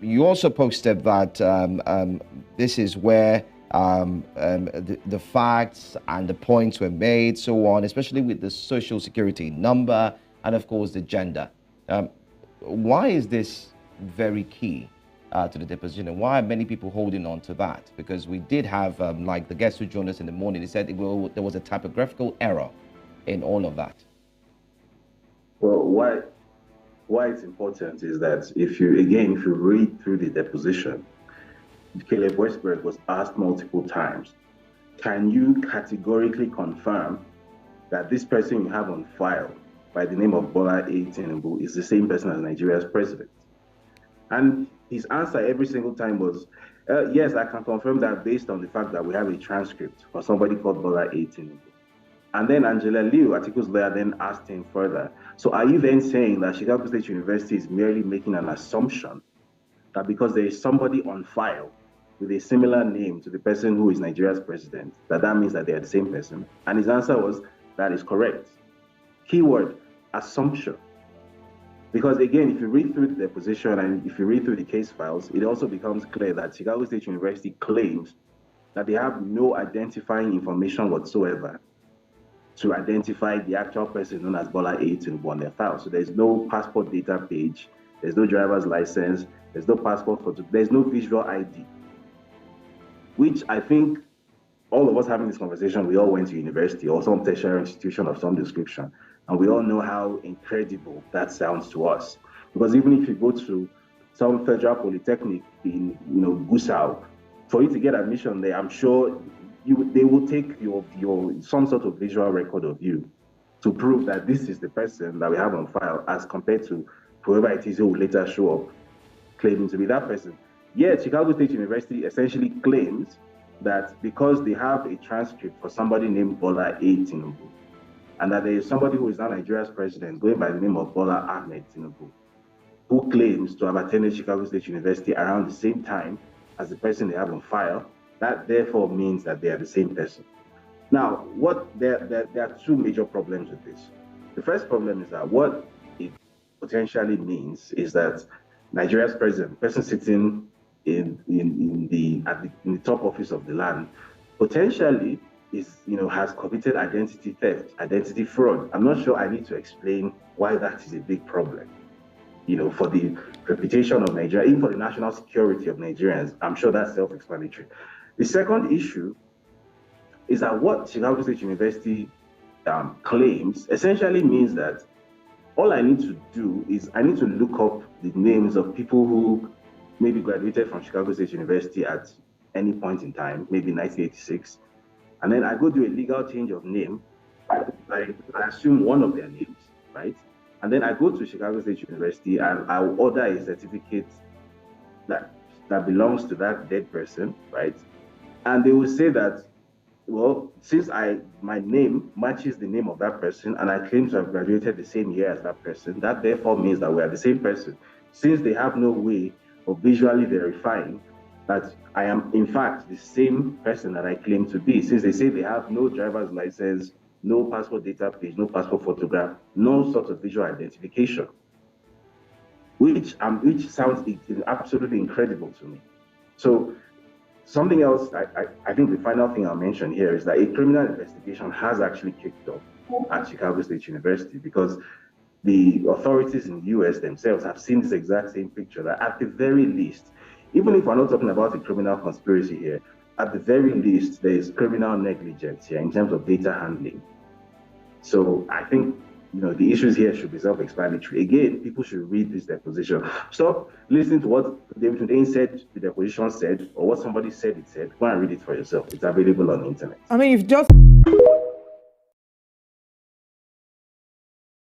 You also posted that this is where the facts and the points were made, so on, especially with the social security number and, of course, the gender. Why is this very key to the deposition? And why are many people holding on to that? Because we did have, like the guest who joined us in the morning, he said there was a typographical error in all of that. Well, why it's important is that if you read through the deposition, Caleb Westberg was asked multiple times, can you categorically confirm that this person you have on file by the name of Bola A. Tinubu is the same person as Nigeria's president? And his answer every single time was, yes, I can confirm that based on the fact that we have a transcript for somebody called Bola A. Tinubu. And then Angela Liu, Atiku's lawyer, then asked him further, so are you then saying that Chicago State University is merely making an assumption that because there is somebody on file with a similar name to the person who is Nigeria's president, that means that they are the same person? And his answer was, that is correct. Keyword, assumption. Because again, if you read through the deposition and if you read through the case files, it also becomes clear that Chicago State University claims that they have no identifying information whatsoever to identify the actual person known as Bola A. Tinubu on their file. So there's no passport data page, there's no driver's license, there's no passport photo, there's no visual ID. Which I think all of us having this conversation, we all went to university or some tertiary institution of some description, and we all know how incredible that sounds to us. Because even if you go to some federal polytechnic in Gusau, for you to get admission there, I'm sure they will take your some sort of visual record of you to prove that this is the person that we have on file, as compared to whoever it is who will later show up claiming to be that person. Yet Chicago State University essentially claims that because they have a transcript for somebody named Bola A. Tinubu, and that there is somebody who is now Nigeria's president going by the name of Bola Ahmed Tinubu, who claims to have attended Chicago State University around the same time as the person they have on file, that therefore means that they are the same person. Now, there are two major problems with this. The first problem is that what it potentially means is that Nigeria's president, the person sitting in the top office of the land, potentially has committed identity theft, identity fraud. I'm not sure I need to explain why that is a big problem. For the reputation of Nigeria, even for the national security of Nigerians, I'm sure that's self-explanatory. The second issue is that what Chicago State University claims essentially means that all I need to do is I need to look up the names of people who maybe graduated from Chicago State University at any point in time, maybe 1986, and then I go do a legal change of name. I assume one of their names, right? And then I go to Chicago State University and I will order a certificate that belongs to that dead person, right? And they will say that, well, since my name matches the name of that person and I claim to have graduated the same year as that person, that therefore means that we are the same person. Since they have no way of visually verifying that I am in fact the same person that I claim to be, since they say they have no driver's license, no passport data page, no passport photograph, no sort of visual identification, which sounds absolutely incredible to me. So something else, I think the final thing I'll mention here is that a criminal investigation has actually kicked off at Chicago State University, because the authorities in the US themselves have seen this exact same picture, that at the very least, even if we're not talking about a criminal conspiracy here, at the very least, there is criminal negligence here in terms of data handling. So I think the issues here should be self-explanatory. Again, people should read this deposition. Stop listening to what David Hundeyin said the deposition said, or what somebody said it said. Go and read it for yourself. It's available on the internet. I mean, you've just